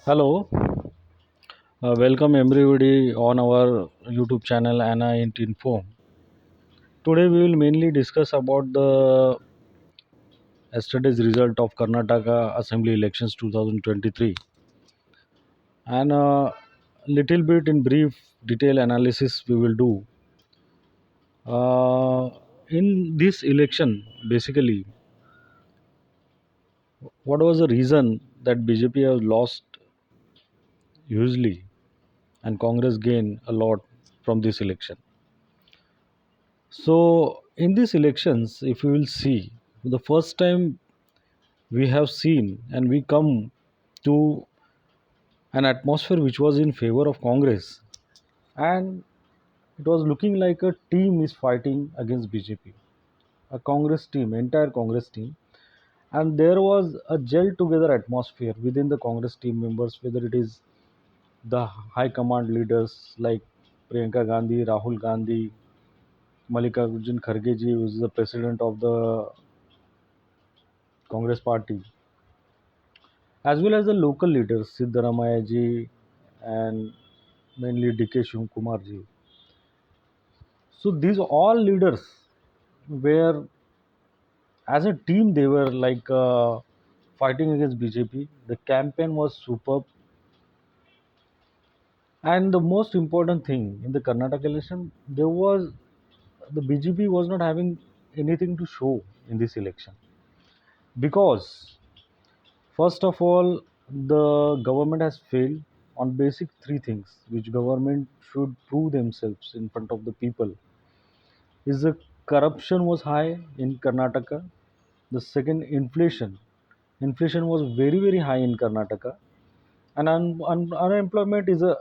Hello, welcome everybody on our YouTube channel Anna Int Info. Today we will mainly discuss about the yesterday's result of Karnataka Assembly elections 2023 and a little bit in brief detail analysis we will do. In this election, basically, what was the reason that BJP has lost hugely and Congress gained a lot from this election? So, in these elections, if you will see, the first time we have seen and we come to an atmosphere which was in favor of Congress, and it was looking like a team is fighting against BJP, a Congress team, entire Congress team, and there was a gel together atmosphere within the Congress team members, whether it is the high command leaders like Priyanka Gandhi, Rahul Gandhi, Mallikarjun Kharge ji, who is the president of the Congress party, as well as the local leaders Siddaramaya ji and mainly DK Shiv Kumar ji. So these all leaders were, as a team, they were like fighting against BJP. The campaign was superb, and the most important thing in the Karnataka election, there was the BJP was not having anything to show in this election because first of all, the government has failed on basic three things which government should prove themselves in front of the people. Is the corruption was high in Karnataka. The second, inflation. Inflation was very high in Karnataka, and unemployment is a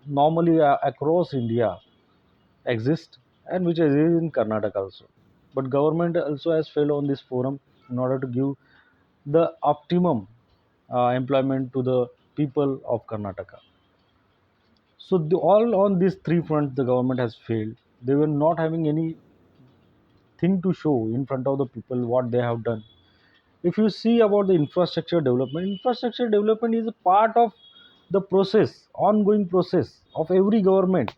normally across India exist and which is in Karnataka also. But government also has failed on this forum in order to give the optimum employment to the people of Karnataka. So all on these three fronts, the government has failed. They were not having anything to show in front of the people what they have done. If you see about the infrastructure development is a part of the process, ongoing process of every government,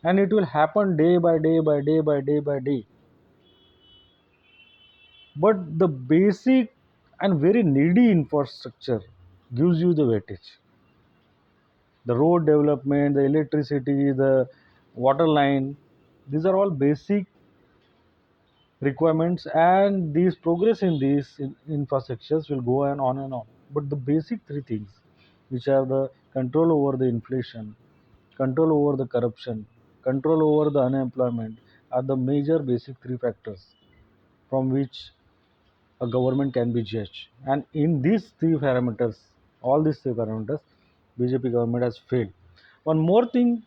and it will happen day by day by day by day by day. But the basic and very needy infrastructure gives you the weightage. The road development, the electricity, the water line, these are all basic requirements, and these progress in these infrastructures will go on and on. But the basic three things, which are the control over the inflation, control over the corruption, control over the unemployment, are the major basic three factors from which a government can be judged. And in these three parameters, all these three parameters, BJP government has failed. One more thing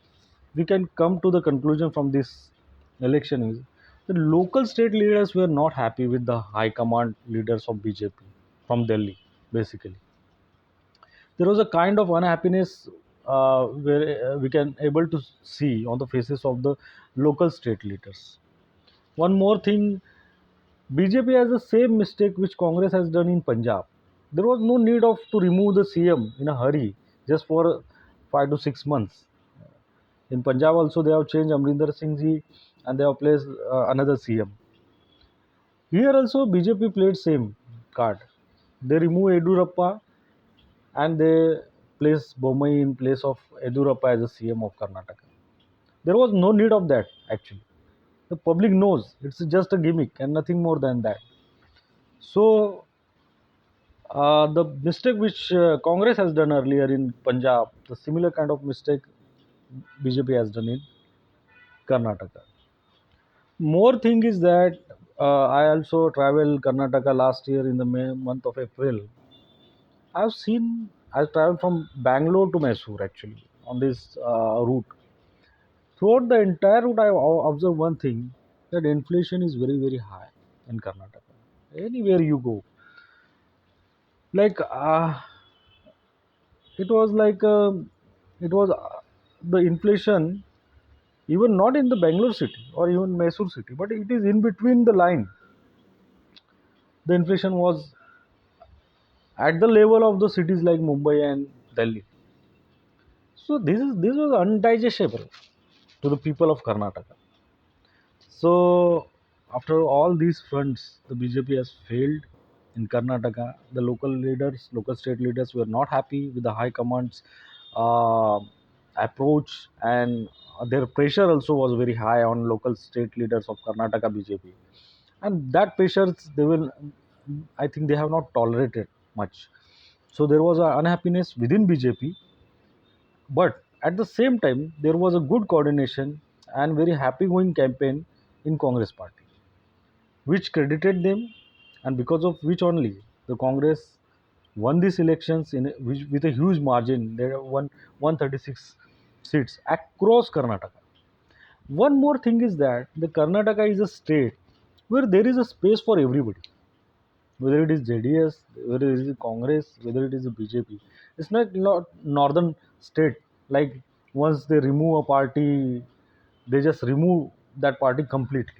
we can come to the conclusion from this election is the local state leaders were not happy with the high command leaders of BJP from Delhi, basically. There was a kind of unhappiness where we can able to see on the faces of the local state leaders. One more thing, BJP has the same mistake which Congress has done in Punjab. There was no need of to remove the CM in a hurry just for 5 to 6 months. In Punjab also they have changed Amrinder Singh ji and they have placed another CM. Here also BJP played same card. They remove Edurappa and they place Bommai in place of Edurappa as a CM of Karnataka. There was no need of that actually. The public knows it's just a gimmick and nothing more than that. So the mistake which Congress has done earlier in Punjab, the similar kind of mistake BJP has done in Karnataka. More thing is that I also traveled Karnataka last year in the month of April. I traveled from Bangalore to Mysore actually on this route. Throughout the entire route, I observed one thing that inflation is very high in Karnataka. Anywhere you go, like it was like it was the inflation even not in the Bangalore city or even Mysore city, but it is in between the line. The inflation was at the level of the cities like Mumbai and Delhi. So this was undigestible to the people of Karnataka. So after all these fronts, the BJP has failed in Karnataka. The local leaders, local state leaders were not happy with the high command's uh, approach, and their pressure also was very high on local state leaders of Karnataka BJP. And that pressure they will, I think, they have not tolerated much. So there was a unhappiness within BJP, but at the same time there was a good coordination and very happy going campaign in Congress party, which credited them, and because of which only the Congress won these elections with a huge margin. They won 136 seats across Karnataka. One more thing is that the Karnataka is a state where there is a space for everybody, whether it is JDS, whether it is Congress, whether it is a BJP. It's not northern state, like once they remove a party, they just remove that party completely.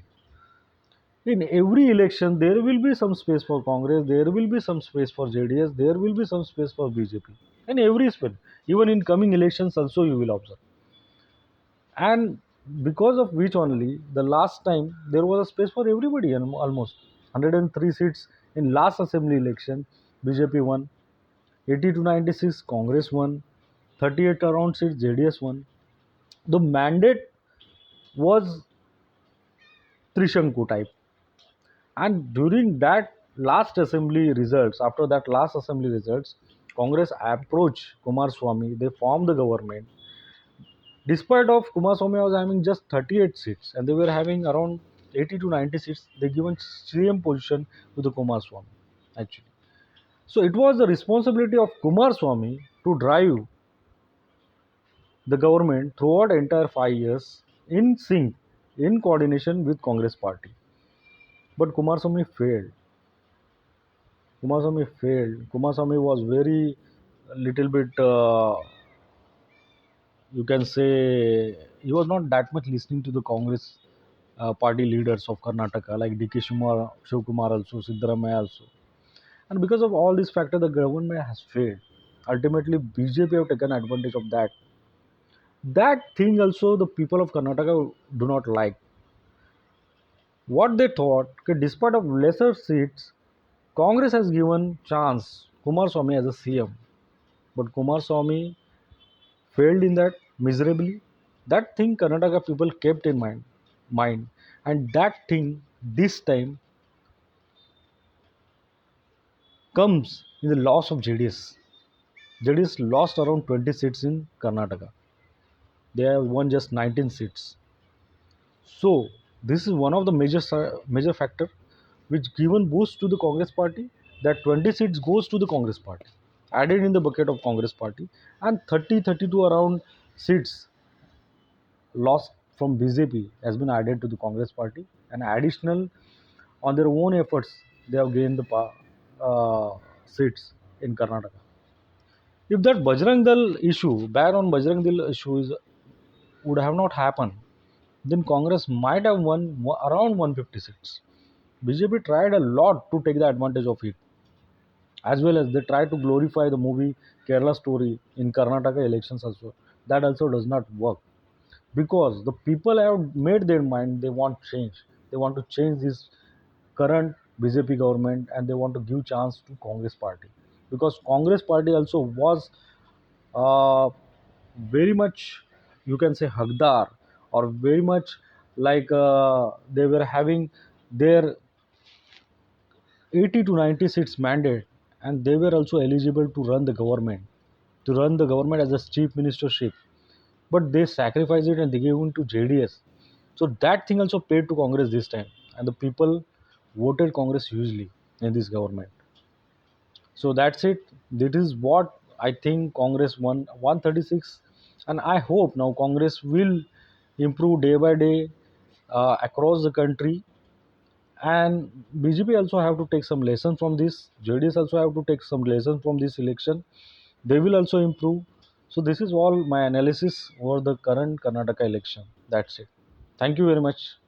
In every election, there will be some space for Congress, there will be some space for JDS, there will be some space for BJP. In every spin, even in coming elections, also you will observe. And because of which only the last time there was a space for everybody, and almost 103 seats in last assembly election, BJP won. 80 to 96, Congress won. 38 around seats, JDS won. The mandate was Trishanku type. And during that last assembly results, after that last assembly results, Congress approached Kumar Swamy. They formed the government. Despite of Kumar Swamy was having just 38 seats, and they were having around 80 to 90 seats, they given CM position to the Kumar Swamy actually. So it was the responsibility of Kumar Swamy to drive the government throughout entire 5 years in sync, in coordination with Congress party. But Kumaraswamy failed. Kumaraswamy failed. Kumaraswamy was very little bit, you can say, he was not that much listening to the Congress party leaders of Karnataka, like DK Shivkumar also, Siddaramaya also. And because of all these factors, the government has failed. Ultimately, BJP have taken advantage of that. That thing also the people of Karnataka do not like. What they thought, okay, despite of lesser seats, Congress has given chance Kumar Swamy as a CM, but Kumar Swamy failed in that miserably. That thing Karnataka people kept in mind, and that thing this time comes in the loss of JDS. JDS lost around 20 seats in Karnataka. They have won just 19 seats. So this is one of the major factor which given boost to the Congress party, that 20 seats goes to the Congress party, added in the bucket of Congress party, and 32 around seats lost from BJP has been added to the Congress party, and additional on their own efforts they have gained the seats in Karnataka. If that Bajrang Dal issue, ban on Bajrang Dal issue would have not happened, then Congress might have won around 150 seats. BJP tried a lot to take the advantage of it, as well as they try to glorify the movie Kerala Story in Karnataka elections also. That also does not work, because the people have made their mind, they want change. They want to change this current BJP government, and they want to give chance to Congress party, because Congress party also was uh, very much, you can say, Hagdar, or very much like they were having their 80 to 90 seats mandate, and they were also eligible to run the government as a chief ministership, but they sacrificed it and they gave it to JDS. So that thing also paid to Congress this time, and the people voted Congress hugely in this government. So that's it. This is what I think. Congress won 136, and I hope now Congress will improve day by day across the country. And BJP also have to take some lessons from this. JDS also have to take some lessons from this election. They will also improve. So this is all my analysis over the current Karnataka election. That's it. Thank you very much.